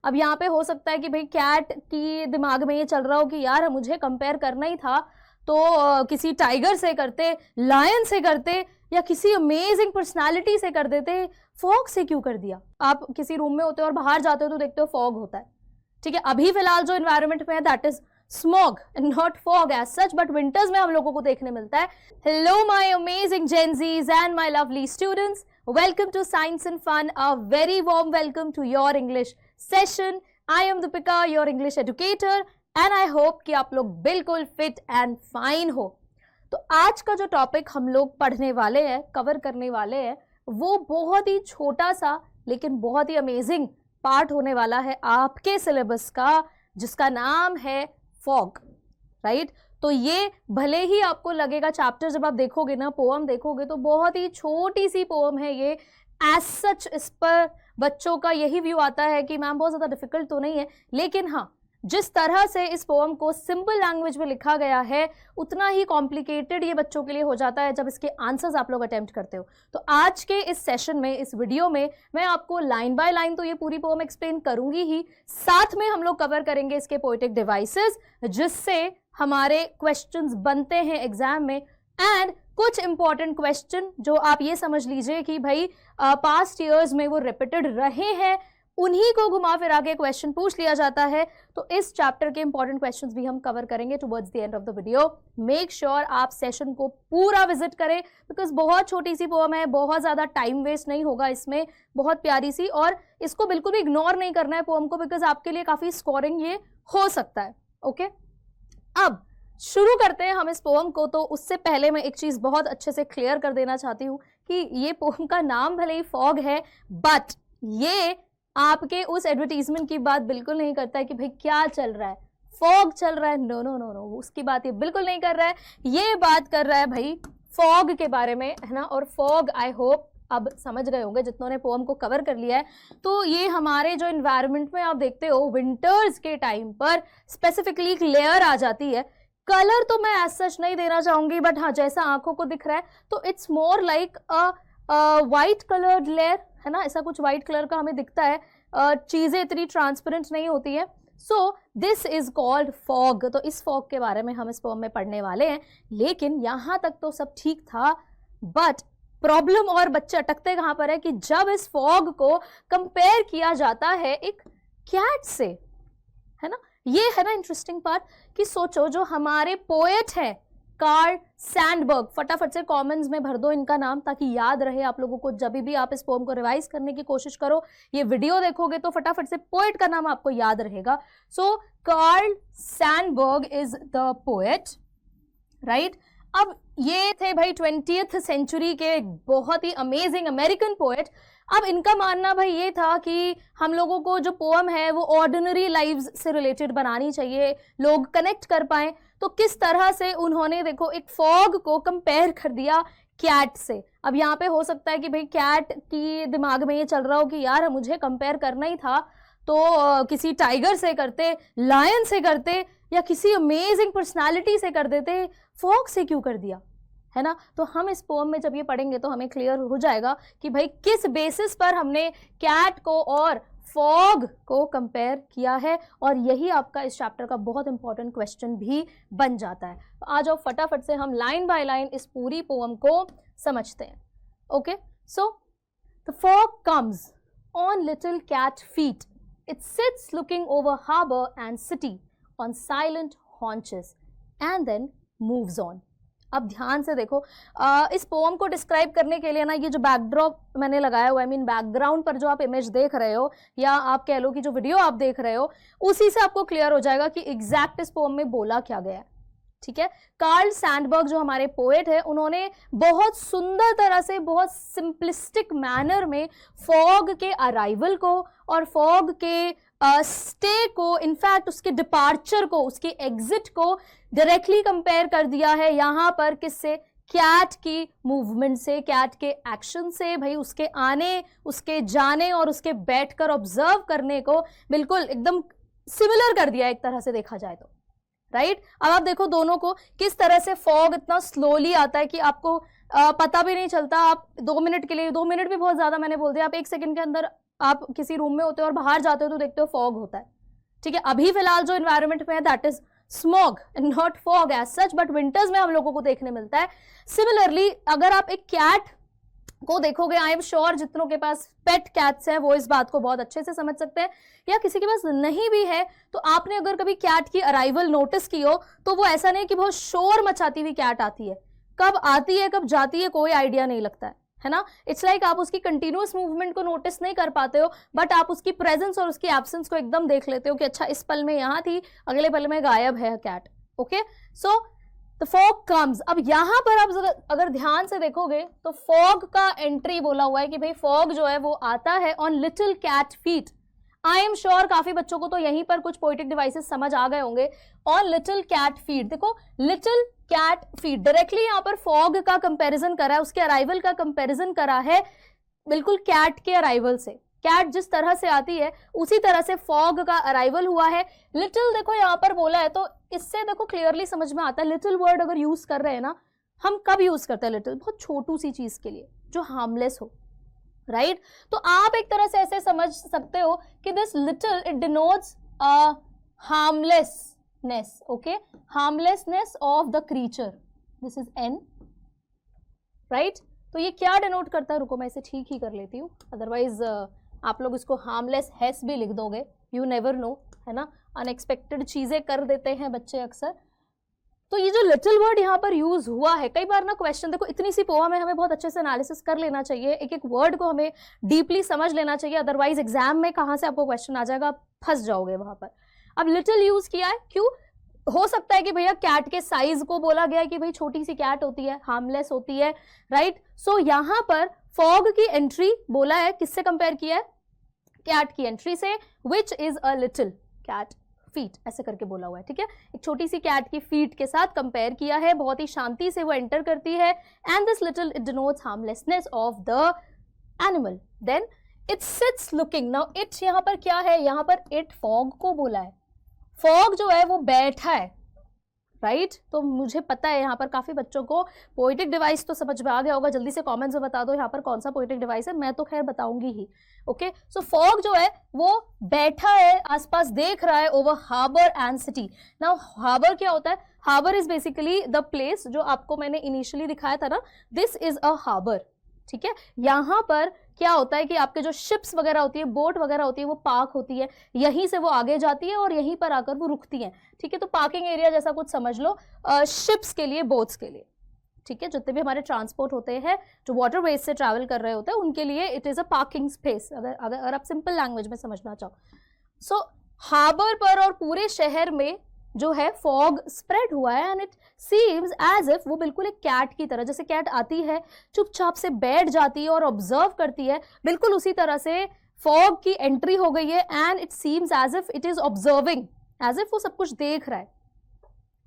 अब यहाँ पे हो सकता है कि भाई कैट की दिमाग में ये चल रहा हो कि यार मुझे कंपेयर करना ही था तो किसी टाइगर से करते, लायन से करते, या किसी अमेजिंग पर्सनालिटी से कर देते, फॉग से क्यों कर दिया। आप किसी रूम में होते हो और बाहर जाते हो तो देखते हो फॉग होता है, ठीक है। अभी फिलहाल जो एनवायरनमेंट में है that is smog and not fog as such, but winters में हम लोगों को देखने मिलता है। Hello my amazing Gen Zs and my lovely students, welcome to science and fun, a very warm welcome to your English session. I am Deepika, your English educator, and I hope कि आप लोग बिल्कुल फिट एंड फाइन हो। तो आज का जो topic हम लोग पढ़ने वाले हैं, कवर करने वाले हैं, वो बहुत ही छोटा सा लेकिन बहुत ही अमेजिंग पार्ट होने वाला है आपके सिलेबस का, जिसका नाम है फॉग, राइट। तो ये भले ही आपको लगेगा चैप्टर, जब आप देखोगे ना, पोएम देखोगे तो बहुत ही छोटी सी पोएम है ये, एज सच इस पर बच्चों का यही व्यू आता है कि मैम बहुत ज़्यादा डिफिकल्ट तो नहीं है, लेकिन हाँ, जिस तरह से इस पोएम को सिंपल लैंग्वेज में लिखा गया है उतना ही कॉम्प्लिकेटेड ये बच्चों के लिए हो जाता है जब इसके आंसर्स आप लोग अटेम्प्ट करते हो। तो आज के इस सेशन में, इस वीडियो में, मैं आपको लाइन बाय लाइन तो ये पूरी पोएम एक्सप्लेन करूंगी ही, साथ में हम लोग कवर करेंगे इसके पोएटिक डिवाइसेस जिससे हमारे क्वेश्चंस बनते हैं एग्जाम में, एंड कुछ इंपॉर्टेंट क्वेश्चन जो आप ये समझ लीजिए कि भाई पास्ट ईयर्स में वो रिपीटेड रहे हैं, उन्हीं को घुमा फिरा के क्वेश्चन पूछ लिया जाता है। तो इस चैप्टर के इंपॉर्टेंट क्वेश्चंस भी हम कवर करेंगे towards the end of the video. Make sure आप सेशन को पूरा विजिट करें, बिकॉज बहुत छोटी सी पोएम है, बहुत ज़्यादा टाइम वेस्ट नहीं होगा इसमें, बहुत प्यारी सी, और इसको बिल्कुल भी इग्नोर नहीं करना है पोएम को, बिकॉज आपके लिए काफ़ी स्कोरिंग ये हो सकता है। ओके, अब शुरू करते हैं हम इस पोएम को। तो उससे पहले मैं एक चीज़ बहुत अच्छे से क्लियर कर देना चाहती हूँ कि ये पोएम का नाम भले ही फॉग है, बट ये आपके उस एडवर्टीजमेंट की बात बिल्कुल नहीं करता है कि भाई क्या चल रहा है, फॉग चल रहा है, नो नो नो नो, उसकी बात ये बिल्कुल नहीं कर रहा है। ये बात कर रहा है भाई फॉग के बारे में, है ना। और फॉग आई होप अब समझ गए होंगे जितनों ने पोएम को कवर कर लिया है। तो ये हमारे जो इन्वायरमेंट में आप देखते हो विंटर्स के टाइम पर स्पेसिफिकली एक लेयर आ जाती है। कलर तो मैं एज सच नहीं देना चाहूंगी, बट हाँ, जैसा आंखों को दिख रहा है तो it's more like a white coloured layer, है ना, ऐसा कुछ वाइट कलर का हमें दिखता है, चीज़ें इतनी ट्रांसपेरेंट नहीं होती है। So this is called fog. तो इस फॉग के बारे में हम इस पोएम में पढ़ने वाले हैं। लेकिन यहाँ तक तो सब ठीक था, बट प्रॉब्लम और बच्चे अटकते कहाँ पर है कि जब इस फॉग को कंपेयर किया जाता है एक कैट से, है ना। ये है ना इंटरेस्टिंग पार्ट कि सोचो जो हमारे पोएट हैं कार्ल सैंडबर्ग, फटाफट से कमेंट्स में भर दो इनका नाम ताकि याद रहे आप लोगों को, जब भी आप इस पोएम को रिवाइज करने की कोशिश करो, ये वीडियो देखोगे तो फटाफट से पोएट का नाम आपको याद रहेगा। So Carl Sandburg is the poet, right. अब ये थे भाई 20th सेंचुरी के बहुत ही अमेजिंग अमेरिकन पोएट। अब इनका मानना भाई ये था कि हम लोगों को जो पोएम है वो ऑर्डिनरी लाइव्स से रिलेटेड बनानी चाहिए, लोग कनेक्ट कर पाएं। तो किस तरह से उन्होंने देखो एक फॉग को कंपेयर कर दिया कैट से। अब यहाँ पे हो सकता है कि भाई कैट की दिमाग में ये चल रहा हो कि यार मुझे कंपेयर करना ही था तो किसी टाइगर से करते, लायन से करते, या किसी अमेजिंग पर्सनालिटी से कर देते, फॉग से क्यों कर दिया, है ना। तो हम इस पोएम में जब ये पढ़ेंगे तो हमें क्लियर हो जाएगा कि भाई किस बेसिस पर हमने कैट को और फॉग को कंपेयर किया है, और यही आपका इस चैप्टर का बहुत इंपॉर्टेंट क्वेश्चन भी बन जाता है। तो आ जाओ फटाफट से हम लाइन बाय लाइन इस पूरी पोएम को समझते हैं। Okay, so the fog comes on little cat feet, it sits looking over harbour and city on silent haunches and then moves on. अब ध्यान से देखो, इस पोएम को डिस्क्राइब करने के लिए ना ये जो बैकड्रॉप मैंने लगाया हुआ है, आई मीन बैकग्राउंड पर जो आप इमेज देख रहे हो, या आप कह लो कि जो वीडियो आप देख रहे हो, उसी से आपको क्लियर हो जाएगा कि एग्जैक्ट इस पोएम में बोला क्या गया है, ठीक है। कार्ल सैंडबर्ग जो हमारे पोएट है, उन्होंने बहुत सुंदर तरह से, बहुत सिंपलिस्टिक मैनर में फॉग के अराइवल को और फॉग के स्टे को, इनफैक्ट उसके डिपार्चर को, उसके एग्जिट को डायरेक्टली कंपेयर कर दिया है यहाँ पर किससे, कैट की मूवमेंट से, कैट के एक्शन से, भाई उसके आने, उसके जाने और उसके बैठकर ऑब्जर्व करने को बिल्कुल एकदम सिमिलर कर दिया एक तरह से देखा जाए तो, राइट। अब आप देखो दोनों को किस तरह से फॉग इतना स्लोली आता है कि आपको पता भी नहीं चलता। आप 2 मिनट के लिए, 2 मिनट भी बहुत ज्यादा मैंने बोल दिया, आप 1 सेकंड के अंदर आप किसी रूम में होते हो और बाहर जाते हो तो देखते हो फॉग होता है, ठीक है। अभी फिलहाल जो एनवायरनमेंट में है that is smog and not fog as such, but winters में हम लोगों को देखने मिलता है। सिमिलरली अगर आप एक कैट को देखोगे, आई एम श्योर जितनों के पास पेट कैट्स हैं वो इस बात को बहुत अच्छे से समझ सकते हैं, या किसी के पास नहीं भी है तो आपने अगर कभी कैट की अराइवल नोटिस की हो तो वो ऐसा नहीं कि बहुत शोर मचाती हुई कैट आती है, कब आती है कब जाती है कोई आइडिया नहीं लगता है ना। इट्स लाइक आप उसकी कंटिन्यूअस मूवमेंट को नोटिस नहीं कर पाते हो, बट आप उसकी प्रेजेंस और उसकी एब्सेंस को एकदम देख लेते हो कि अच्छा इस पल में यहां थी, अगले पल में गायब है cat. Okay, so the fog comes. अब यहां पर आप अगर ध्यान से देखोगे तो फॉग का एंट्री बोला हुआ है कि भाई फॉग जो है वो आता है on little cat feet. I am sure काफी बच्चों को तो यहीं पर कुछ पोएटिक डिवाइसेस समझ आ गए होंगे। ऑन लिटिल कैट फीट, देखो लिटिल कैट फीट, डायरेक्टली यहाँ पर फॉग का कंपैरिजन करा है, उसके अराइवल का कंपैरिजन करा है बिल्कुल कैट के अराइवल से। कैट जिस तरह से आती है उसी तरह से फॉग का अराइवल हुआ है। लिटिल देखो यहाँ पर बोला है तो इससे देखो क्लियरली समझ में आता है, लिटिल वर्ड अगर यूज कर रहे हैं ना, हम कब यूज करते हैं लिटिल? बहुत छोटू सी चीज के लिए जो हार्मलेस हो, राइट? तो आप एक तरह से ऐसे समझ सकते हो कि this little it denotes harmlessness, okay, harmlessness of the creature, this is an, right? तो ये क्या डिनोट करता है? रुको मैं इसे ठीक ही कर लेती हूँ, अदरवाइज आप लोग इसको हार्मलेस हैस भी लिख दोगे, यू नेवर नो, है ना, अनएक्सपेक्टेड चीजें कर देते हैं बच्चे अक्सर। तो ये जो लिटिल वर्ड यहाँ पर यूज हुआ है, कई बार ना क्वेश्चन, देखो इतनी सी पोएम में हमें बहुत अच्छे से एनालिसिस कर लेना चाहिए, एक एक वर्ड को हमें डीपली समझ लेना चाहिए, अदरवाइज एग्जाम में कहाँ से आपको क्वेश्चन आ जाएगा, आप फंस जाओगे वहां पर। अब लिटिल यूज किया है क्यों? हो सकता है कि भैया कैट के साइज को बोला गया है कि भाई छोटी सी कैट होती है, हार्मलेस होती है, राइट? सो यहाँ पर फॉग की एंट्री बोला है, किससे कंपेयर किया है? कैट की एंट्री से, which is a little cat feet, ऐसे करके बोला हुआ है, ठीक है। एक छोटी सी कैट की फीट के साथ कंपेयर किया है, बहुत ही शांति से वो एंटर करती है, and this little it denotes harmlessness of the animal. Then it sits looking, now it यहाँ पर क्या है? यहाँ पर इट फॉग को बोला है, फॉग जो है वो बैठा है, राइट? तो मुझे पता है यहाँ पर काफी बच्चों को पोएटिक डिवाइस तो समझ में आ गया होगा, जल्दी से कमेंट्स में बता दो यहाँ पर कौन सा पोएटिक डिवाइस है, मैं तो खैर बताऊंगी ही। ओके, सो फॉग जो है वो बैठा है, आसपास देख रहा है, over harbour and city. Now harbour क्या होता है? Harbour is basically the place जो आपको मैंने इनिशियली दिखाया था ना, दिस इज अ हार्बर, ठीक है। यहाँ पर क्या होता है कि आपके जो शिप्स वगैरह होती है, बोट वगैरह होती है, वो पार्क होती है, यहीं से वो आगे जाती है और यहीं पर आकर वो रुकती हैं, ठीक है। तो पार्किंग एरिया जैसा कुछ समझ लो शिप्स के लिए, बोट्स के लिए, ठीक है। जितने भी हमारे ट्रांसपोर्ट होते हैं जो वाटरवेज से ट्रैवल कर रहे होते हैं उनके लिए it is a parking space, अगर आप सिंपल लैंग्वेज में समझना चाहो। सो हार्बर पर और पूरे शहर में जो है फॉग स्प्रेड हुआ है, and it seems as if वो बिल्कुल एक कैट की तरह, जैसे कैट आती है चुपचाप से बैठ जाती है और ऑब्जर्व करती है, बिल्कुल उसी तरह से फॉग की एंट्री हो गई है, and it seems as if it is observing, as if वो सब कुछ देख रहा है,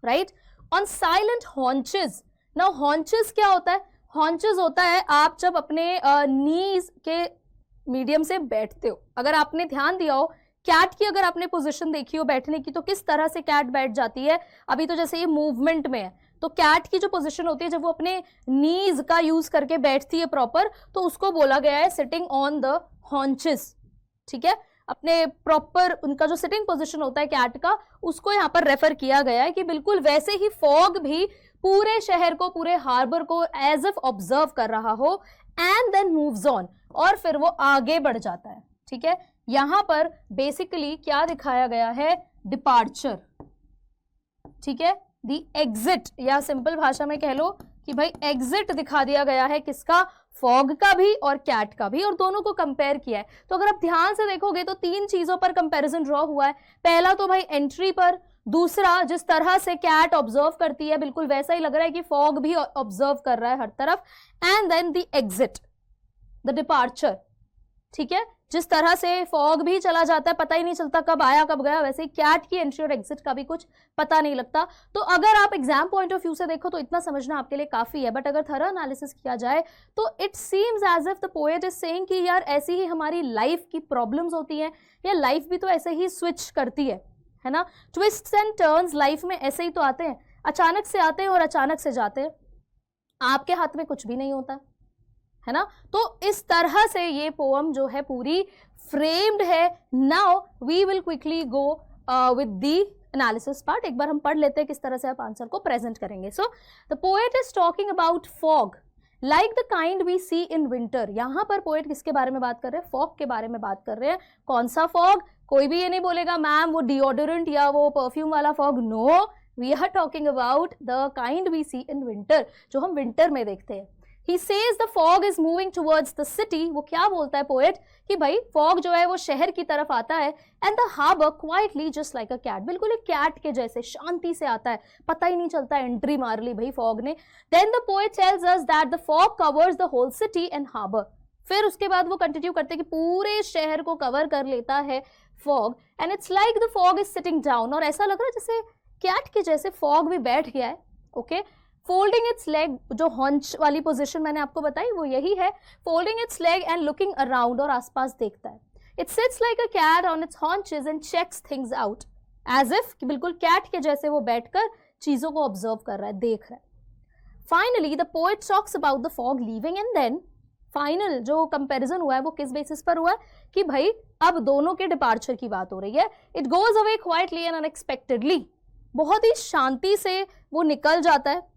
right? On silent haunches, now haunches क्या होता है? हॉन्चेस होता है आप जब अपने नीज के मीडियम से बैठते हो, अगर आपने ध्यान दिया हो कैट की, अगर आपने पोजीशन देखी हो बैठने की, तो किस तरह से कैट बैठ जाती है। अभी तो जैसे ये मूवमेंट में है, तो कैट की जो पोजीशन होती है जब वो अपने नीज का यूज करके बैठती है प्रॉपर, तो उसको बोला गया है सिटिंग ऑन द हॉन्चेस, ठीक है। अपने प्रॉपर उनका जो सिटिंग पोजीशन होता है कैट का, उसको यहाँ पर रेफर किया गया है कि बिल्कुल वैसे ही फॉग भी पूरे शहर को, पूरे हार्बर को एज इफ ऑब्जर्व कर रहा हो, एंड देन मूव्स ऑन, और फिर वो आगे बढ़ जाता है, ठीक है। यहां पर बेसिकली क्या दिखाया गया है? डिपार्चर, ठीक है, दी एग्जिट, या सिंपल भाषा में कह लो कि भाई एग्जिट दिखा दिया गया है, किसका? फॉग का भी और कैट का भी, और दोनों को कंपेयर किया है। तो अगर आप ध्यान से देखोगे तो तीन चीजों पर कंपैरिजन ड्रॉ हुआ है। पहला तो भाई एंट्री पर, दूसरा जिस तरह से कैट ऑब्जर्व करती है बिल्कुल वैसा ही लग रहा है कि फॉग भी ऑब्जर्व कर रहा है हर तरफ, and then the exit, the departure, ठीक है। जिस तरह से फॉग भी चला जाता है, पता ही नहीं चलता कब आया कब गया, वैसे ही कैट की एंट्री और एग्जिट का भी कुछ पता नहीं लगता। तो अगर आप एग्जाम पॉइंट ऑफ व्यू से देखो तो इतना समझना आपके लिए काफी है, बट अगर थरा एनालिसिस किया जाए तो it seems as if the poet is saying कि यार ऐसी ही हमारी लाइफ की प्रॉब्लम्स होती हैं, या लाइफ भी तो ऐसे ही स्विच करती है ना। ट्विस्ट्स एंड टर्न्स लाइफ में ऐसे ही तो आते हैं, अचानक से आते हैं और अचानक से जाते हैं, आपके हाथ में कुछ भी नहीं होता, है ना। तो इस तरह से ये पोम जो है पूरी फ्रेम्ड है। Now we will quickly go with the analysis part. एक बार हम पढ़ लेते हैं किस तरह से आप आंसर को प्रेजेंट करेंगे। So the poet is talking about fog like the kind we see in winter. यहाँ पर पोएट किसके बारे में बात कर रहे हैं? फॉग के बारे में बात कर रहे हैं। कौन सा फॉग? कोई भी ये नहीं बोलेगा मैम वो डिओडोरेंट या वो परफ्यूम वाला fog. No, we are talking about the kind we see in winter, जो हम विंटर में देखते हैं। He says the fog is moving towards the city। वो क्या बोलता है पोएट कि भाई फॉग जो है वो शहर की तरफ आता है। And the harbor quietly just like a cat, बिल्कुल एक कैट के जैसे शांति से आता है, पता ही नहीं चलता, एंट्री मार ली भाई फॉग ने। Then the poet tells us that the fog covers the whole city and harbor। फिर उसके बाद वो कंटिन्यू करते हैं कि पूरे शहर को कवर कर लेता है fog. And it's like the fog is sitting down, और ऐसा लग रहा है जैसे कैट के जैसे फॉग भी बैठ गया है। ओके, फोल्डिंग इट्स लेग, जो हॉन्च वाली पोजीशन मैंने आपको बताई वो यही है। Folding its leg and looking around, और आसपास देखता है। It sits like a cat on its haunches and checks things out, as if कि बिल्कुल कैट के जैसे वो बैठकर चीजों को ऑब्जर्व कर रहा है, देख रहा है। Finally the poet talks about the fog leaving, and then final जो कंपैरिजन हुआ है वो किस बेसिस पर हुआ है कि भाई अब दोनों के डिपार्चर की बात हो रही है। It goes away quietly and unexpectedly, बहुत ही शांति से वो निकल जाता है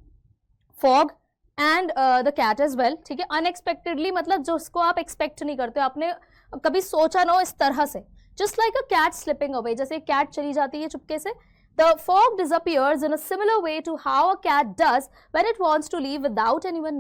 fog and the cat as well. ठीक है, अनएक्सपेक्टेडली मतलब जो उसको आप एक्सपेक्ट नहीं करते हो, आपने कभी सोचा ना हो इस तरह से। Just like a cat slipping away, जैसे कैट चली जाती है चुपके से। The fog disappears in a similar way to how a cat does when it wants to leave without anyone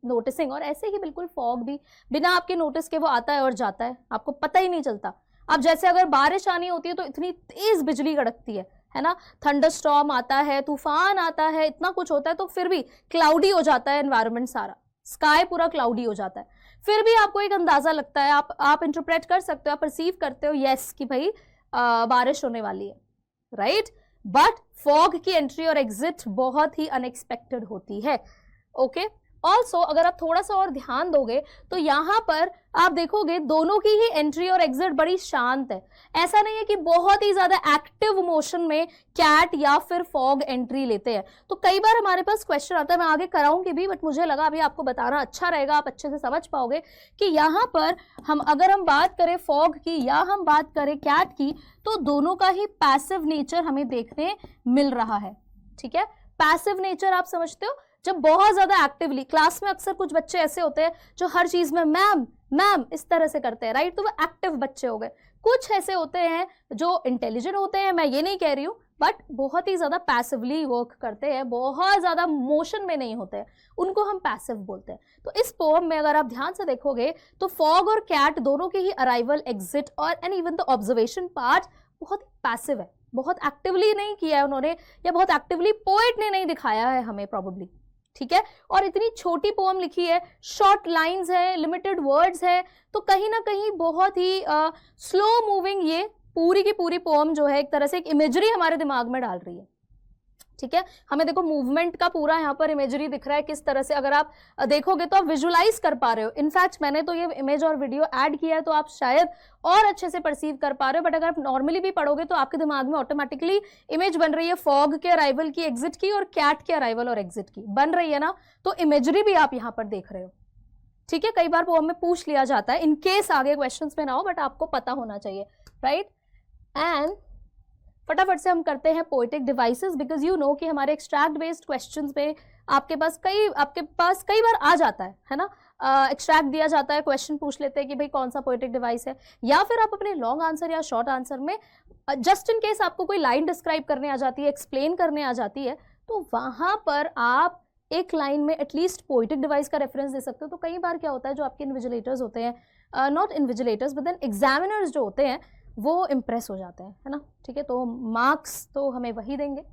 noticing, और ऐसे ही बिल्कुल फॉग भी बिना आपके नोटिस के वो आता है और जाता है, आपको पता ही नहीं चलता। अब जैसे अगर बारिश आनी होती है तो इतनी तेज बिजली कड़कती है ना, थंडरस्टॉर्म आता है, तूफान आता है, इतना कुछ होता है, तो फिर भी क्लाउडी हो जाता है एनवायरनमेंट, सारा स्काई पूरा क्लाउडी हो जाता है। फिर भी आपको एक अंदाजा लगता है, आप इंटरप्रेट कर सकते हो, आप परसीव करते हो यस कि भाई बारिश होने वाली है, राइट। बट फॉग की एंट्री और एग्जिट बहुत ही अनएक्सपेक्टेड होती है। ओके, ऑल्सो अगर आप थोड़ा सा और ध्यान दोगे तो यहाँ पर आप देखोगे दोनों की ही एंट्री और एग्जिट बड़ी शांत है। ऐसा नहीं है कि बहुत ही ज्यादा एक्टिव मोशन में कैट या फिर फॉग एंट्री लेते हैं। तो कई बार हमारे पास क्वेश्चन आता है, मैं आगे कराऊंगी भी, बट मुझे लगा अभी आपको बताना अच्छा रहेगा, आप अच्छे से समझ पाओगे कि यहाँ पर अगर हम बात करें फॉग की या हम बात करें कैट की, तो दोनों का ही पैसिव नेचर हमें देखने मिल रहा है। ठीक है, पैसिव नेचर आप समझते हो, जब बहुत ज्यादा एक्टिवली, क्लास में अक्सर कुछ बच्चे ऐसे होते हैं जो हर चीज में मैम मैम इस तरह से करते हैं, राइट, तो वो एक्टिव बच्चे हो गए। कुछ ऐसे होते हैं जो इंटेलिजेंट होते हैं, मैं ये नहीं कह रही हूँ, बट बहुत ही ज्यादा पैसिवली वर्क करते हैं, बहुत ज्यादा मोशन में नहीं होते हैं, उनको हम पैसिव बोलते हैं। तो इस पोएम में अगर आप ध्यान से देखोगे तो फॉग और कैट दोनों के ही अराइवल, एग्जिट और and even the observation part बहुत पैसिव है, बहुत एक्टिवली नहीं किया है उन्होंने, या बहुत एक्टिवली पोएट ने नहीं दिखाया है हमें प्रॉब्ली। ठीक है, और इतनी छोटी पोएम लिखी है, शॉर्ट लाइंस है, लिमिटेड वर्ड्स है, तो कहीं ना कहीं बहुत ही स्लो मूविंग ये पूरी की पूरी पोएम जो है एक तरह से एक इमेजरी हमारे दिमाग में डाल रही है। ठीक है, हमें देखो मूवमेंट का पूरा यहाँ पर इमेजरी दिख रहा है, किस तरह से अगर आप देखोगे तो आप विजुलाइज कर पा रहे हो। इनफैक्ट मैंने तो ये इमेज और वीडियो ऐड किया है तो आप शायद और अच्छे से परसीव कर पा रहे हो, बट अगर आप नॉर्मली भी पढ़ोगे तो आपके दिमाग में ऑटोमेटिकली इमेज बन रही है फॉग के अराइवल की, एग्जिट की, और कैट के अराइवल और एग्जिट की बन रही है ना, तो इमेजरी भी आप यहाँ पर देख रहे हो। ठीक है, कई बार पोएम में पूछ लिया जाता है, इनकेस आगे क्वेश्चन में ना हो, बट आपको पता होना चाहिए, राइट। एंड फटाफट से हम करते हैं poetic devices, because you know कि हमारे एक्सट्रैक्ट बेस्ड क्वेश्चंस में आपके पास कई बार आ जाता है ना, एक्सट्रैक्ट दिया जाता है, क्वेश्चन पूछ लेते हैं कि भाई कौन सा पोएटिक डिवाइस है, या फिर आप अपने लॉन्ग आंसर या शॉर्ट आंसर में जस्ट इन केस आपको कोई लाइन डिस्क्राइब करने आ जाती है, एक्सप्लेन करने आ जाती है, तो वहां पर आप एक लाइन में एटलीस्ट पोएटिक डिवाइस का रेफरेंस दे सकते हो। तो कई बार क्या होता है, जो आपके इन्विजिलेटर्स होते हैं, not invigilators but then examiners जो होते हैं, वो इम्प्रेस हो जाते हैं, है ना। ठीक है, तो मार्क्स तो हमें वही देंगे।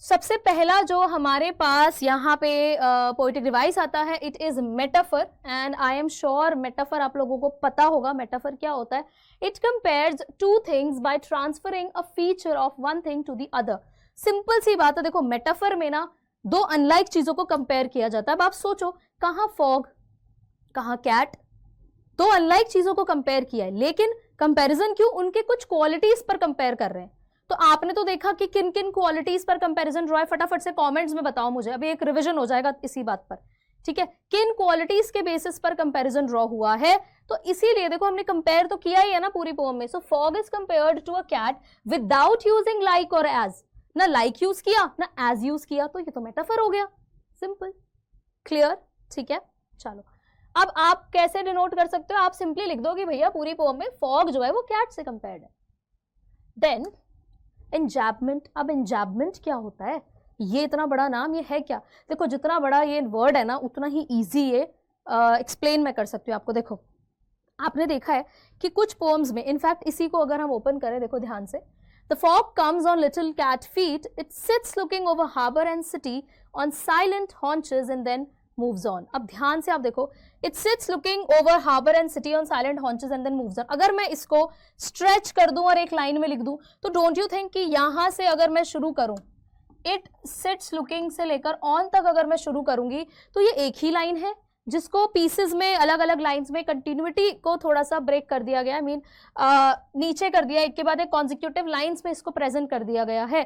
सबसे पहला जो हमारे पास यहाँ पे पोएटिक डिवाइस आता है, it is metaphor, and I am sure metaphor आप लोगों को पता होगा। मेटाफर क्या होता है? It compares two things by transferring a feature of one thing to the other. Simple सी बात है, देखो मेटाफर में ना दो अनलाइक चीजों को कंपेयर किया जाता है। अब आप सोचो, कहाँ फॉग, कहाँ कैट, दो अनलाइक चीजों को कंपेयर किया है, लेकिन कंपैरिजन क्यों? उनके कुछ क्वालिटीज पर कंपेयर कर रहे हैं। तो आपने तो देखा कि किन किन क्वालिटीज पर कंपैरिजन ड्रॉ है, फटाफट से कमेंट्स में बताओ मुझे, अभी एक रिवीजन हो जाएगा इसी बात पर। ठीक है, किन क्वालिटीज के बेसिस पर कंपैरिजन ड्रॉ हुआ है, तो इसीलिए देखो हमने कंपेयर तो किया ही है ना पूरी पोएम में। So fog is compared to a cat without using like और एज, ना लाइक यूज किया ना एज यूज किया, तो ये तो मेटाफर हो गया, सिंपल, क्लियर, ठीक है। चलो अब आप कैसे डिनोट कर सकते हो, आप सिंपली लिख दो कि भैया पूरी पोएम में फॉग जो है वो कैट से कंपेयर्ड है। देन एंजैबमेंट, अब एंजैबमेंट क्या होता है, ये इतना बड़ा नाम ये है क्या, देखो जितना बड़ा ये वर्ड है ना उतना ही इजी ये एक्सप्लेन मैं कर सकती हूँ आपको। देखो आपने देखा है कि कुछ पोएम्स में, इनफैक्ट इसी को अगर हम ओपन करें देखो ध्यान से, the fog comes on little cat feet, it sits looking over harbour and city on silent haunches and then moves on. अब ध्यान से आप देखो, it sits looking over harbour and city on silent haunches and then moves on. अगर मैं इसको stretch कर दूं और एक लाइन में लिख दूं तो डोंट यू थिंक कि यहां से अगर मैं शुरू करूं, इट सिट्स लुकिंग से लेकर ऑन तक अगर मैं शुरू करूंगी तो ये एक ही लाइन है, जिसको पीसेस में अलग अलग लाइंस में कंटिन्यूटी को थोड़ा सा ब्रेक कर दिया गया, आई मीन नीचे कर दिया, एक के बाद एक कॉन्जिक्यूटिव लाइंस में इसको प्रेजेंट कर दिया गया है।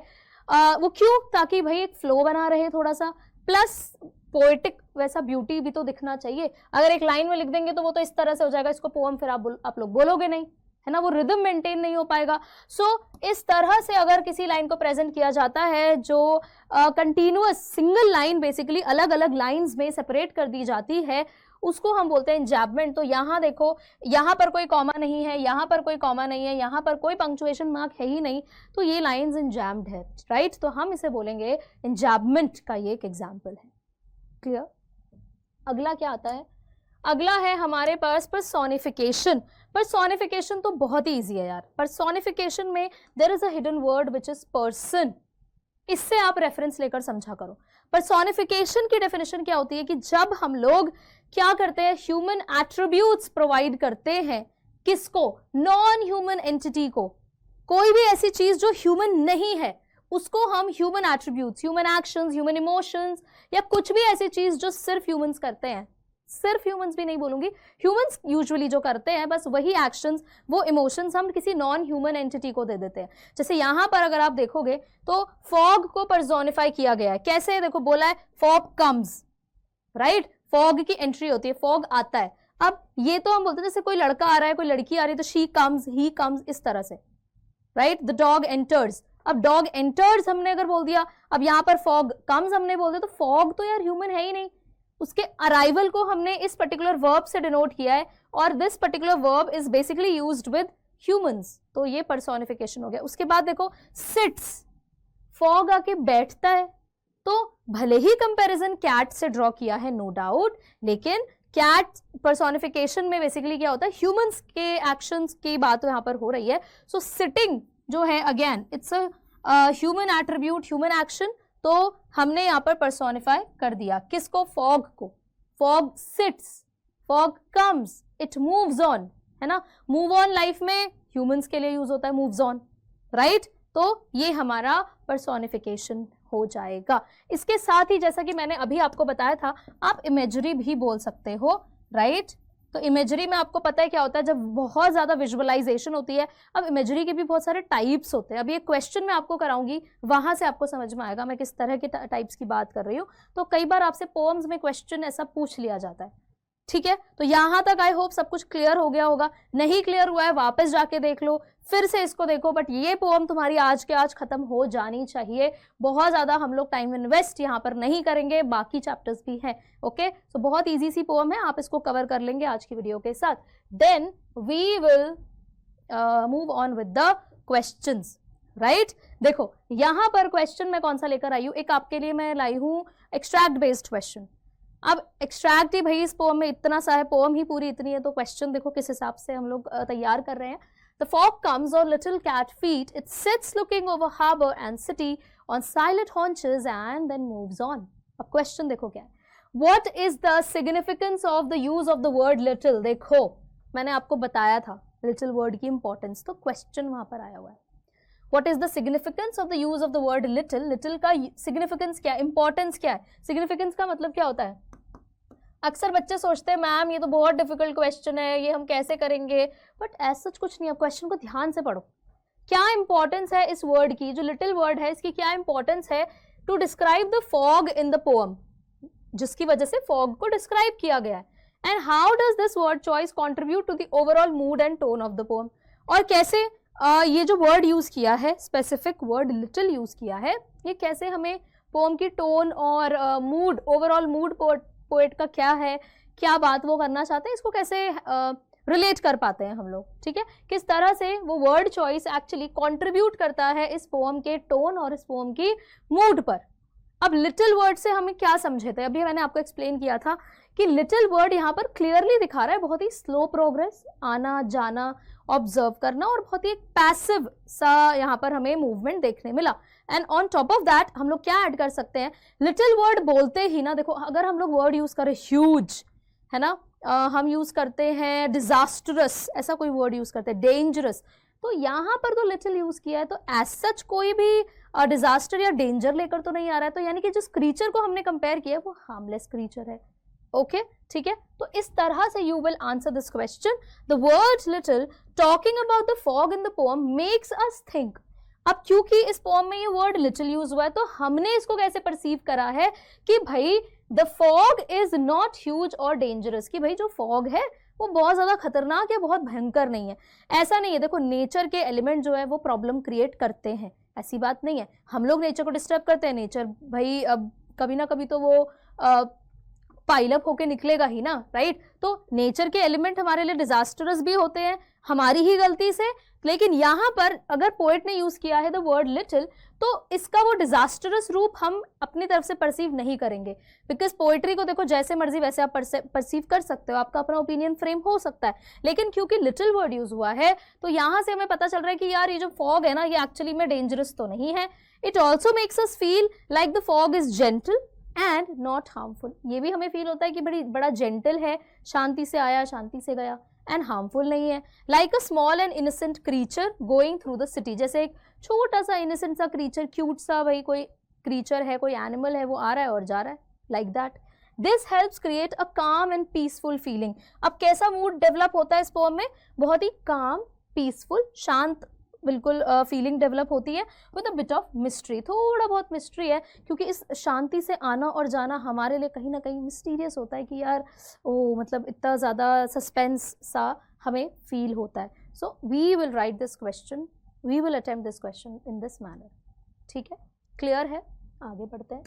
वो क्यों, ताकि भाई एक फ्लो बना रहे थोड़ा सा, प्लस पोएटिक वैसा ब्यूटी भी तो दिखना चाहिए। अगर एक लाइन में लिख देंगे तो वो तो इस तरह से हो जाएगा, इसको पोएम फिर आप लोग बोलोगे नहीं, है ना, वो रिदम मेंटेन नहीं हो पाएगा। सो इस तरह से अगर किसी लाइन को प्रेजेंट किया जाता है जो कंटिन्यूअस सिंगल लाइन बेसिकली अलग अलग लाइंस में सेपरेट कर दी जाती है, उसको हम बोलते हैं एंजैबमेंट। तो यहाँ देखो, यहाँ पर कोई कॉमा नहीं है, यहाँ पर कोई कॉमा नहीं है, यहाँ पर कोई पंक्चुएशन मार्क है ही नहीं, तो ये लाइंस एंजैम्ड है, राइट। तो हम इसे बोलेंगे एंजैबमेंट का ये एक एग्जाम्पल है, क्लियर। अगला क्या आता है, अगला है हमारे पास पर्सोनिफिकेशन। पर्सोनिफिकेशन तो बहुत ही ईजी है यार। पर्सोनिफिकेशन में there is a hidden word which is person, इससे आप रेफरेंस लेकर समझा करो। पर्सोनिफिकेशन की डेफिनेशन क्या होती है कि जब हम लोग क्या करते हैं, ह्यूमन एट्रीब्यूट्स प्रोवाइड करते हैं, किसको, नॉन ह्यूमन एंटिटी को, कोई भी ऐसी चीज जो ह्यूमन नहीं है उसको हम human attributes, human actions, human emotions, या कुछ भी ऐसी चीज जो सिर्फ ह्यूमंस करते हैं, सिर्फ ह्यूमंस भी नहीं बोलूंगी, ह्यूमंस यूजुअली जो करते हैं बस वही एक्शंस, वो इमोशंस हम किसी नॉन ह्यूमन एंटिटी को दे देते हैं। जैसे यहाँ पर अगर आप देखोगे तो फॉग को पर्सोनिफाई किया गया है, कैसे, देखो बोला है फॉग कम्स, राइट, फॉग की एंट्री होती है, फॉग आता है। अब ये तो हम बोलते हैं जैसे कोई लड़का आ रहा है कोई लड़की आ रही है तो शी कम्स, ही कम्स, इस तरह से, राइट। द डॉग एंटर्स, अब डॉग एंटर्स हमने अगर बोल दिया, अब यहाँ पर फॉग कम्स हमने बोल दिया, तो फॉग तो यार ह्यूमन है ही नहीं, उसके अराइवल को हमने इस पर्टिकुलर वर्ब से डिनोट किया है, और this particular verb is basically used with humans, तो ये पर्सोनिफिकेशन हो गया। उसके बाद देखो सिट्स, फॉग आके बैठता है, तो भले ही कंपैरिजन कैट से ड्रॉ किया है नो डाउट, लेकिन कैट पर्सोनिफिकेशन में बेसिकली क्या होता है, ह्यूमंस के एक्शंस की बात यहाँ पर हो रही है। सो सिटिंग जो है again it's a human attribute, human action, तो हमने यहाँ पर पर्सोनिफाई कर दिया किसको, फॉग को। Fog sits, fog comes, it moves on, है ना, मूव ऑन लाइफ में ह्यूमंस के लिए यूज होता है मूव्स ऑन, राइट। तो ये हमारा पर्सोनिफिकेशन हो जाएगा। इसके साथ ही जैसा कि मैंने अभी आपको बताया था, आप इमेजरी भी बोल सकते हो, राइट। तो इमेजरी में आपको पता है क्या होता है, जब बहुत ज्यादा विजुअलाइजेशन होती है, अब इमेजरी के भी बहुत सारे टाइप्स होते हैं। अब ये क्वेश्चन मैं आपको कराऊंगी, वहां से आपको समझ में आएगा मैं किस तरह के टाइप्स की बात कर रही हूँ। तो कई बार आपसे पोएम्स में क्वेश्चन ऐसा पूछ लिया जाता है, ठीक है। तो यहां तक आई होप सब कुछ क्लियर हो गया होगा, नहीं क्लियर हुआ है वापस जाके देख लो, फिर से इसको देखो, बट ये पोएम तुम्हारी आज के आज खत्म हो जानी चाहिए। बहुत ज्यादा हम लोग टाइम इन्वेस्ट यहाँ पर नहीं करेंगे, बाकी चैप्टर्स भी हैं, ओके। सो बहुत इजी सी पोएम है, आप इसको कवर कर लेंगे आज की वीडियो के साथ। Then we will move on with the questions, right. देखो यहाँ पर क्वेश्चन मैं कौन सा लेकर आई हूँ, एक आपके लिए मैं लाई हूँ एक्सट्रैक्ट बेस्ड क्वेश्चन। अब एक्सट्रैक्ट ही भाई इस पोएम में इतना सा है, पोएम ही पूरी इतनी है, तो क्वेश्चन देखो किस हिसाब से हम लोग तैयार कर रहे हैं। The fog comes on little cat feet, it sits looking over harbor and city on silent haunches and then moves on. अब क्वेश्चन देखो क्या है, What is the significance of the use of the word little? देखो मैंने आपको बताया था little word की इंपॉर्टेंस, तो क्वेश्चन वहां पर आया हुआ है। What is the significance of the use of the word little? Little का सिग्निफिकेंस क्या है, इंपॉर्टेंस क्या है? सिग्निफिकेंस का मतलब क्या होता है? अक्सर बच्चे सोचते हैं मैम ये तो बहुत डिफिकल्ट क्वेश्चन है, ये हम कैसे करेंगे, बट ऐसा सच कुछ नहीं है। क्वेश्चन को ध्यान से पढ़ो, क्या इंपॉर्टेंस है इस वर्ड की, जो लिटिल वर्ड है इसकी क्या इंपॉर्टेंस है to describe the fog in the poem. जिसकी वजह से फॉग को डिस्क्राइब किया गया है। And how does this word choice contribute to the overall mood and tone of the poem, और कैसे ये जो वर्ड यूज किया है, स्पेसिफिक वर्ड लिटिल यूज किया है, ये कैसे हमें पोएम की टोन और मूड, ओवरऑल मूड पोएट का क्या है, क्या बात वो करना चाहते हैं, इसको कैसे रिलेट कर पाते हैं हम लोग, ठीक है, किस तरह से वो वर्ड चॉइस एक्चुअली कंट्रीब्यूट करता है इस पोएम के टोन और इस पोएम की मूड पर। अब लिटिल वर्ड से हमें क्या समझे थे, अभी मैंने आपको एक्सप्लेन किया था कि लिटिल वर्ड यहाँ पर क्लियरली दिखा रहा है बहुत ही स्लो प्रोग्रेस, आना जाना, ऑब्जर्व करना, और बहुत ही पैसिव सा यहाँ पर हमें मूवमेंट देखने मिला। And on top of that हम लोग क्या ऐड कर सकते हैं, लिटिल वर्ड बोलते ही ना, देखो अगर हम लोग वर्ड यूज करें ह्यूज, है ना, हम यूज करते हैं डिजास्टरस, ऐसा कोई वर्ड यूज करते हैं, डेंजरस, तो यहाँ पर तो लिटिल यूज किया है, तो एज सच कोई भी डिजास्टर या डेंजर लेकर तो नहीं आ रहा है, तो यानी कि जिस क्रीचर को हमने कंपेयर किया है वो हार्मलेस क्रीचर है। ओके, ठीक है, तो इस तरह से you will answer this question. The word little talking about the fog in the poem makes us think. अब क्योंकि इस पोएम में ये वर्ड लिटिल यूज हुआ है, तो हमने इसको कैसे परसीव करा है कि भाई the fog is not huge और डेंजरस, कि भाई जो फॉग है वो बहुत ज्यादा खतरनाक या बहुत भयंकर नहीं है। ऐसा नहीं है, देखो नेचर के एलिमेंट जो है वो प्रॉब्लम क्रिएट करते हैं, ऐसी बात नहीं है, हम लोग नेचर को डिस्टर्ब करते हैं, नेचर भाई अब कभी ना कभी तो वो पाइलअप होके निकलेगा ही ना, राइट। तो नेचर के एलिमेंट हमारे लिए डिजास्टरस भी होते हैं हमारी ही गलती से, लेकिन यहाँ पर अगर पोएट ने यूज किया है द वर्ड लिटिल, तो इसका वो डिजास्टरस रूप हम अपनी तरफ से परसीव नहीं करेंगे, बिकॉज पोएट्री को देखो जैसे मर्जी वैसे आप परसीव कर सकते हो, आपका अपना ओपिनियन फ्रेम हो सकता है, लेकिन क्योंकि लिटिल वर्ड यूज हुआ है तो यहाँ से हमें पता चल रहा है कि यार ये जो फॉग है ना ये एक्चुअली में डेंजरस तो नहीं है। It also makes us feel like the fog is gentle and not harmful, ये भी हमें फील होता है कि बड़ा जेंटल है, शांति से आया शांति से गया, एंड हार्मफुल नहीं है। Like a small and innocent creature going through the city, जैसे एक छोटा सा इनोसेंट सा क्रीचर, क्यूट सा भाई कोई क्रीचर है, कोई एनिमल है, वो आ रहा है और जा रहा है, like that. This helps create a काम एंड पीसफुल फीलिंग। अब कैसा मूड डेवलप होता है इस पोएम में, बहुत ही काम, पीसफुल, शांत बिल्कुल फीलिंग डेवलप होती है, with a bit of mystery, थोड़ा बहुत मिस्ट्री है, क्योंकि इस शांति से आना और जाना हमारे लिए कहीं ना कहीं मिस्टीरियस होता है कि यार ओ मतलब इतना ज़्यादा सस्पेंस सा हमें फील होता है। So we will write this question, we will attempt this question in this manner, ठीक है, क्लियर है, आगे बढ़ते हैं।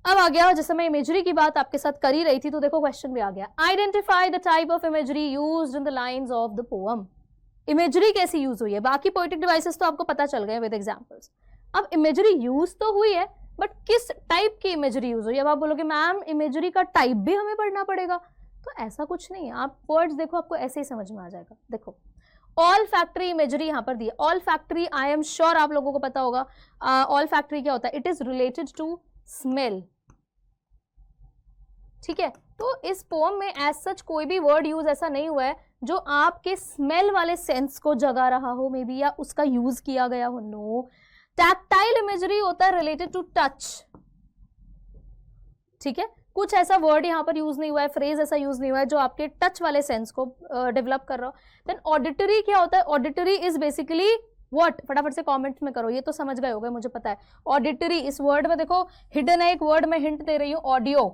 अब आ गया, जैसे मैं इमेजरी की बात आपके साथ कर ही रही थी तो देखो क्वेश्चन भी आ गया, identify the type of imagery used in the lines of the poem. Imagery कैसी यूज हुई है, बाकी पोएटिक डिवाइसेस तो आपको पता चल गए विद एग्जांपल्स, अब इमेजरी यूज तो हुई है बट किस टाइप की इमेजरी यूज हुई है। अब आप बोलोगे मैम इमेजरी का टाइप भी हमें पढ़ना पड़ेगा, तो ऐसा कुछ नहीं है, आप वर्ड्स देखो आपको ऐसे ही समझ में आ जाएगा। देखो ऑल फैक्ट्री इमेजरी यहाँ पर दी है, all factory I am sure आप लोगों को पता होगा, ऑल फैक्ट्री क्या होता है, it is related to smell, ठीक है। तो इस पोएम में एज सच कोई भी वर्ड यूज ऐसा नहीं हुआ है जो आपके स्मेल वाले सेंस को जगा रहा हो मे बी, या उसका यूज किया गया हो, नो। टैक्टाइल इमेजरी होता है रिलेटेड टू टच, ठीक है, कुछ ऐसा वर्ड यहाँ पर यूज नहीं हुआ है, फ्रेज ऐसा यूज नहीं हुआ है जो आपके टच वाले सेंस को डेवलप कर रहा हो। देन ऑडिटरी क्या होता है, ऑडिटरी इज बेसिकली व्हाट, फटाफट से कमेंट्स में करो, ये तो समझ गए होगे मुझे पता है। ऑडिटरी, इस वर्ड में देखो हिडन है एक वर्ड, मैं हिंट दे रही हूँ, ऑडियो,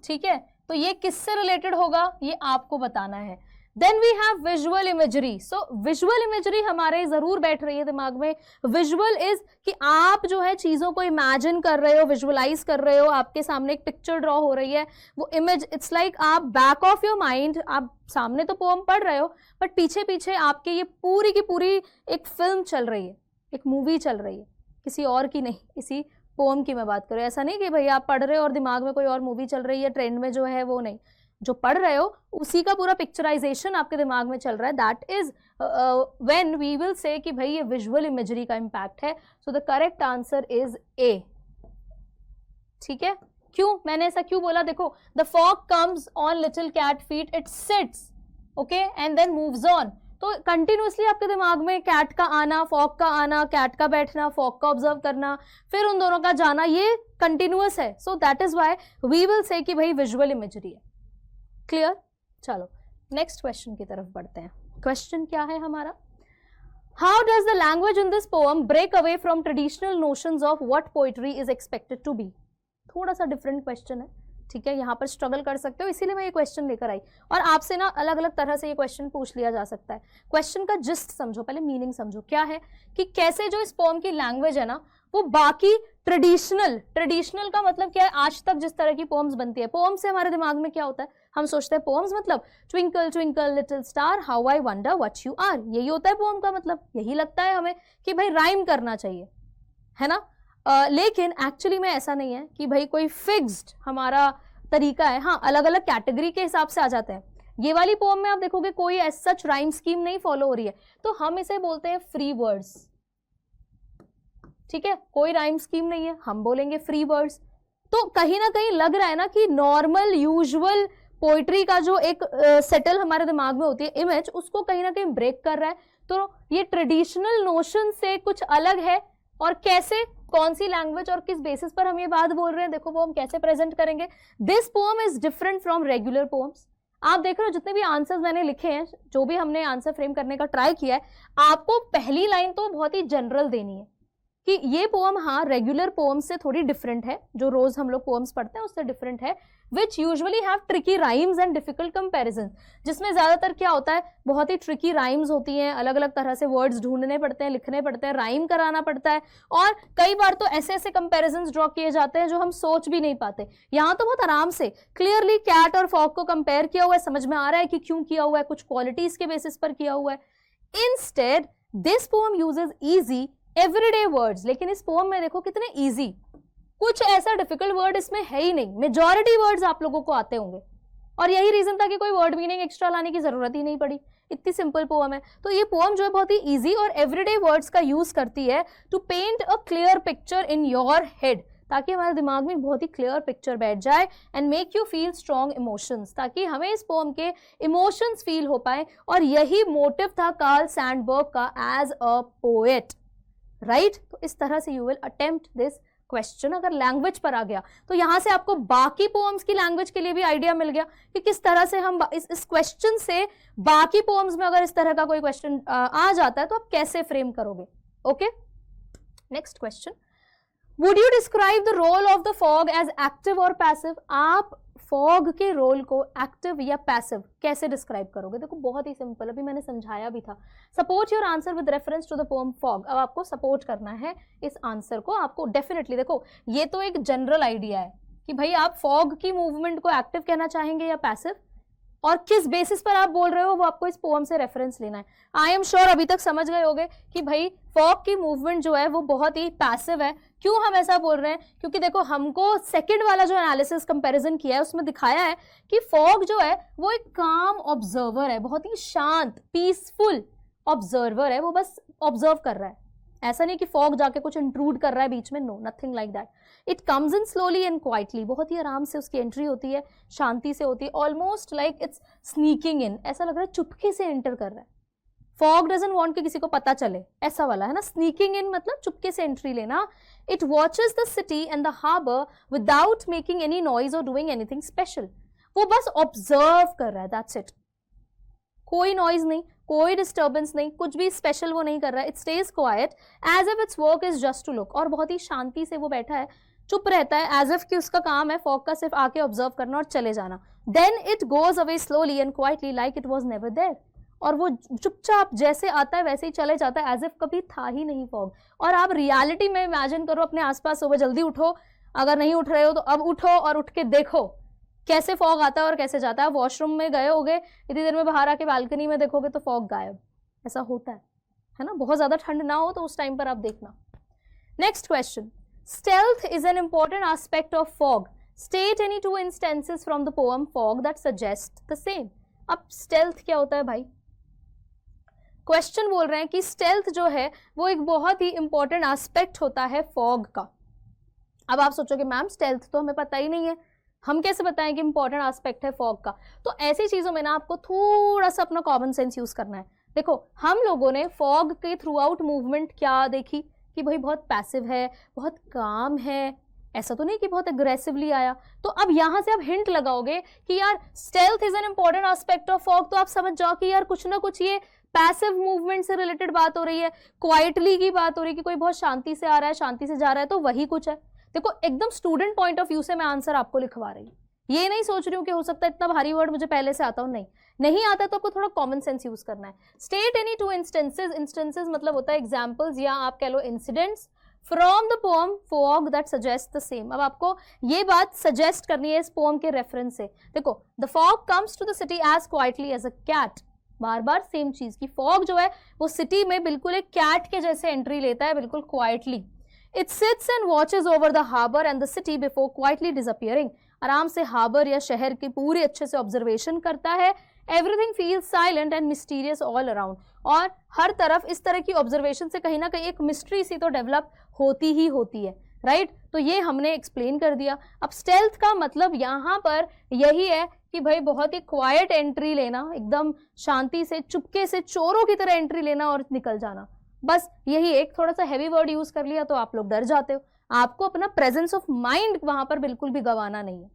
ठीक है, तो ये किससे रिलेटेड होगा ये आपको बताना है। Then we have visual imagery, so visual imagery हमारे जरूर बैठ रही है दिमाग में। विजुअल इज कि आप जो है चीजों को इमेजिन कर रहे हो, विजुअलाइज कर रहे हो, आपके सामने एक पिक्चर ड्रॉ हो रही है, वो इमेज इट्स लाइक आप बैक ऑफ योर माइंड, आप सामने तो पोएम पढ़ रहे हो बट पीछे पीछे आपके ये पूरी की पूरी एक फिल्म चल रही है, एक मूवी चल रही है, किसी और की नहीं, इसी पोएम की मैं बात करूँ। ऐसा नहीं कि भाई आप पढ़ रहे हो और दिमाग में कोई और मूवी चल रही है ट्रेंड में जो है, वो नहीं, जो पढ़ रहे हो उसी का पूरा पिक्चराइजेशन आपके दिमाग में चल रहा है, that is when we will say कि भाई ये विजुअल इमेजरी का इम्पैक्ट है। So the correct answer is A, ठीक है। क्यों मैंने ऐसा क्यों बोला, देखो the fog comes on little cat feet, it sits, okay, and then moves on, तो कंटिन्यूसली आपके दिमाग में कैट का आना, फॉग का आना, कैट का बैठना, फॉग का ऑब्जर्व करना, फिर उन दोनों का जाना, ये कंटिन्यूअस है। So that is why we will say कि भाई विजुअल इमेजरी है, क्लियर। चलो नेक्स्ट क्वेश्चन की तरफ बढ़ते हैं। क्वेश्चन क्या है हमारा, how does the language in this poem break away from traditional notions of what poetry is expected to be. थोड़ा सा डिफरेंट क्वेश्चन है, ठीक है, यहाँ पर स्ट्रगल कर सकते हो, इसीलिए मैं ये क्वेश्चन लेकर आई। और आपसे ना अलग अलग तरह से ये क्वेश्चन पूछ लिया जा सकता है। क्वेश्चन का जिस्ट समझो, पहले मीनिंग समझो क्या है, कि कैसे जो इस पोम की लैंग्वेज है ना वो बाकी ट्रेडिशनल का मतलब क्या है, आज तक जिस तरह की पोम्स बनती है, पोम से हमारे दिमाग में क्या होता है, हम सोचते हैं पोम्स मतलब twinkle twinkle little star how I wonder what you are, यही होता है पोम का मतलब, यही लगता है हमें कि भाई राइम करना चाहिए, है ना। लेकिन एक्चुअली में ऐसा नहीं है कि भाई कोई फिक्स्ड हमारा तरीका है। हाँ, अलग अलग कैटेगरी के हिसाब से आ जाते हैं। ये वाली पोम में आप देखोगे कोई एज सच राइम स्कीम नहीं फॉलो हो रही है, तो हम इसे बोलते हैं फ्री वर्ड्स, ठीक है, कोई राइम स्कीम नहीं है, हम बोलेंगे फ्री वर्ड्स। तो कहीं ना कहीं लग रहा है ना कि नॉर्मल यूजुअल पोइट्री का जो एक सेटल हमारे दिमाग में होती है इमेज, उसको कहीं ना कहीं ब्रेक कर रहा है। तो ये ट्रेडिशनल नोशन से कुछ अलग है, और कैसे, कौन सी लैंग्वेज और किस बेसिस पर हम ये बात बोल रहे हैं, देखो वो हम कैसे प्रेजेंट करेंगे। This pome is different from regular poems. आप देख रहे हो जितने भी आंसर्स मैंने लिखे हैं, जो भी हमने आंसर फ्रेम करने का ट्राई किया है, आपको पहली लाइन तो बहुत ही जनरल देनी है कि ये पोम हाँ रेगुलर पोम से थोड़ी डिफरेंट है, जो रोज हम लोग पोम्स पढ़ते हैं उससे डिफरेंट है, विच usually have tricky rhymes and difficult comparison, जिसमें ज्यादातर क्या होता है, बहुत ही ट्रिकी राइम्स होती हैं, अलग अलग तरह से वर्ड्स ढूंढने पड़ते हैं, लिखने पड़ते हैं, राइम कराना पड़ता है, और कई बार तो ऐसे ऐसे कंपैरिजन ड्रॉ किए जाते हैं जो हम सोच भी नहीं पाते। यहाँ तो बहुत आराम से क्लियरली कैट और फॉग को कंपेयर किया हुआ है, समझ में आ रहा है कि क्यों किया हुआ है, कुछ क्वालिटीज के बेसिस पर किया हुआ है। Instead this pome uses easy everyday words, लेकिन इस पोम में देखो कितने इजी, कुछ ऐसा डिफिकल्ट वर्ड इसमें है ही नहीं, मेजॉरिटी वर्ड्स आप लोगों को आते होंगे, और यही रीजन था कि कोई वर्ड मीनिंग एक्स्ट्रा लाने की जरूरत ही नहीं पड़ी, इतनी सिंपल पोम है। तो ये पोम जो है बहुत ही इजी और एवरीडे वर्ड्स का यूज करती है to paint a clear picture in your head, ताकि हमारे दिमाग में बहुत ही क्लियर पिक्चर बैठ जाए, and make you feel strong emotions, ताकि हमें इस पोम के इमोशंस फील हो पाए। और यही मोटिव था कार्ल सैंडबर्ग का एज अ पोएट, राइट। तो इस तरह से you will attempt this question. अगर लैंग्वेज पर आ गया तो यहां से आपको बाकी पोम्स की लैंग्वेज के लिए भी आइडिया मिल गया कि किस तरह से हम इस क्वेश्चन से बाकी पोम्स में अगर इस तरह का कोई क्वेश्चन आ जाता है तो आप कैसे फ्रेम करोगे। Okay, next question, would you describe the role of the fog as active और पैसिव। आप फॉग के रोल को एक्टिव या पैसिव कैसे डिस्क्राइब करोगे। देखो बहुत ही सिंपल, अभी मैंने समझाया भी था। Support your answer with reference to the poem fog. अब आपको सपोर्ट करना है इस आंसर को, आपको डेफिनेटली, देखो ये तो एक जनरल आइडिया है कि भाई आप फॉग की मूवमेंट को एक्टिव कहना चाहेंगे या पैसिव, और किस बेसिस पर आप बोल रहे हो वो आपको इस पोएम से रेफरेंस लेना है। आई एम श्योर अभी तक समझ गए होगे कि भाई फॉग की मूवमेंट जो है वो बहुत ही पैसिव है। क्यों हम ऐसा बोल रहे हैं, क्योंकि देखो हमको सेकंड वाला जो एनालिसिस कंपैरिजन किया है उसमें दिखाया है कि फॉग जो है वो एक काम ऑब्जर्वर है, बहुत ही शांत पीसफुल ऑब्जर्वर है, वो बस ऑब्जर्व कर रहा है। ऐसा नहीं कि फॉग जाके कुछ इंट्रूड कर रहा है बीच में, no, nothing like that. It comes in slowly and quietly, बहुत ही आराम से उसकी एंट्री होती है, शांति से होती है, ऑलमोस्ट लाइक इट्स स्नीकिंग इन, ऐसा लग रहा है चुपके से एंटर कर रहा है। फॉग डजंट वांट कि किसी को पता चले, ऐसा वाला है ना। स्नीकिंग इन मतलब चुपके से एंट्री लेना। It watches the city and the harbour without making any noise और डूइंग एनीथिंग स्पेशल। वो बस ऑब्जर्व कर रहा है, दैट्स इट। कोई नॉइज नहीं, कोई डिस्टर्बेंस नहीं, कुछ भी स्पेशल वो नहीं कर रहा है। It stays quiet as if its work is just to look, और बहुत ही शांति से वो बैठा है, चुप रहता है, एज इफ कि उसका काम है फॉग का सिर्फ आके ऑब्जर्व करना और चले जाना। Then it goes away slowly and quietly like it was never there, और वो चुपचाप जैसे आता है वैसे ही चले जाता है, एज इफ कभी था ही नहीं फॉग। और आप रियलिटी में इमेजिन करो अपने आसपास, सुबह जल्दी उठो, अगर नहीं उठ रहे हो तो अब उठो और उठ के देखो कैसे फॉग आता है और कैसे जाता है। वॉशरूम में गए होगे, इतनी देर में बाहर आके बालकनी में देखोगे तो फॉग गायब, ऐसा होता है ना। बहुत ज्यादा ठंड ना हो तो उस टाइम पर आप देखना। Next question, stealth is an important aspect of fog, state any 2 instances from the poem fog that suggest the same. अब स्टेल्थ क्या होता है भाई, क्वेश्चन बोल रहे हैं कि स्टेल्थ जो है वो एक बहुत ही इंपॉर्टेंट एस्पेक्ट होता है फॉग का। अब आप सोचोगे मैम स्टेल्थ तो हमें पता ही नहीं है, हम कैसे बताएं कि इंपॉर्टेंट एस्पेक्ट है फॉग का। तो ऐसी चीजों में ना आपको थोड़ा सा अपना कॉमन सेंस यूज करना है। देखो हम लोगों ने फॉग के थ्रू आउट मूवमेंट क्या देखी कि भाई बहुत पैसिव है, बहुत काम है, ऐसा तो नहीं कि बहुत एग्रेसिवली आया। तो अब यहां से आप हिंट लगाओगे कि यार stealth is an important aspect of fog, तो आप समझ जाओ कि यार कुछ ना कुछ ये पैसिव मूवमेंट से रिलेटेड बात हो रही है, क्वाइटली की बात हो रही है कि कोई बहुत शांति से आ रहा है, शांति से जा रहा है, तो वही कुछ है। देखो एकदम स्टूडेंट पॉइंट ऑफ व्यू से मैं आंसर आपको लिखवा रही हूँ, ये नहीं सोच रही हूँ कि हो सकता है इतना भारी वर्ड मुझे पहले से आता हो, नहीं आता तो आपको थोड़ा कॉमन सेंस यूज करना है। State any two instances, instances मतलब होता है एग्जाम्पल्स या आप कह लो incidents from the poem fog that suggest the same. अब आपको ये बात सजेस्ट करनी है इस पोएम के रेफरेंस से। देखो the fog comes to the city as quietly as a cat, बार बार सेम चीज की फॉग जो है वो सिटी में बिल्कुल एक कैट के जैसे एंट्री लेता है, बिल्कुल quietly. It sits and watches over the harbour and the city before quietly disappearing, आराम से हार्बर या शहर की पूरी अच्छे से ऑब्जर्वेशन करता है। Everything feels silent and mysterious all around, और हर तरफ इस तरह की ऑब्जर्वेशन से कहीं ना कहीं एक मिस्ट्री सी तो डेवलप होती ही होती है, राइट। तो ये हमने एक्सप्लेन कर दिया। अब स्टेल्थ का मतलब यहाँ पर यही है कि भाई बहुत ही क्वाइट एंट्री लेना, एकदम शांति से चुपके से चोरों की तरह एंट्री लेना और निकल जाना, बस यही। एक थोड़ा सा हैवी वर्ड यूज कर लिया तो आप लोग डर जाते हो, आपको अपना प्रेजेंस ऑफ माइंड वहां पर बिल्कुल भी गंवाना नहीं है,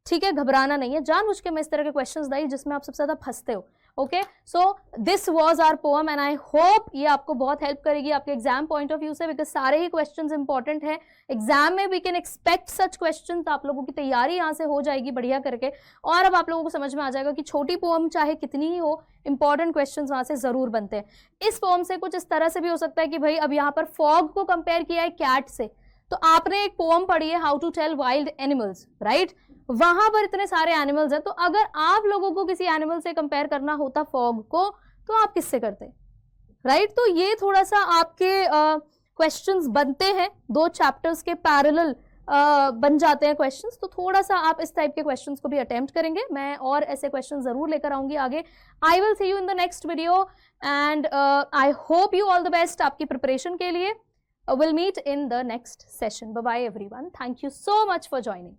ठीक है, घबराना नहीं है। जानबूझ के मैं इस तरह के क्वेश्चंस लाई जिसमें आप सबसे ज्यादा फंसते हो। Okay, so this was our poem and I hope ये आपको बहुत हेल्प करेगी आपके एग्जाम पॉइंट ऑफ व्यू से, बिकॉज सारे ही क्वेश्चंस इंपॉर्टेंट हैं एग्जाम में। We can expect such questions, आप लोगों की तैयारी यहाँ से हो जाएगी बढ़िया करके, और अब आप लोगों को समझ में आ जाएगा कि छोटी पोएम चाहे कितनी ही हो, इंपॉर्टेंट क्वेश्चंस वहां से जरूर बनते हैं। इस पोएम से कुछ इस तरह से भी हो सकता है कि भाई अब यहाँ पर फॉग को कंपेयर किया है कैट से, तो आपने एक पोएम पढ़ी है how to tell wild animals, right, वहां पर इतने सारे एनिमल्स हैं, तो अगर आप लोगों को किसी एनिमल से कंपेयर करना होता फॉग को, तो आप किससे करते, राइट। तो ये थोड़ा सा आपके क्वेश्चंस बनते हैं, 2 चैप्टर्स के पैरेलल बन जाते हैं क्वेश्चंस, तो थोड़ा सा आप इस टाइप के क्वेश्चंस को भी अटेम्प्ट करेंगे। मैं और ऐसे क्वेश्चन जरूर लेकर आऊंगी आगे। I will see you in the next video and I hope you all the best आपकी प्रिपरेशन के लिए। We'll meet in the next session. Bye bye everyone. Thank you so much for joining.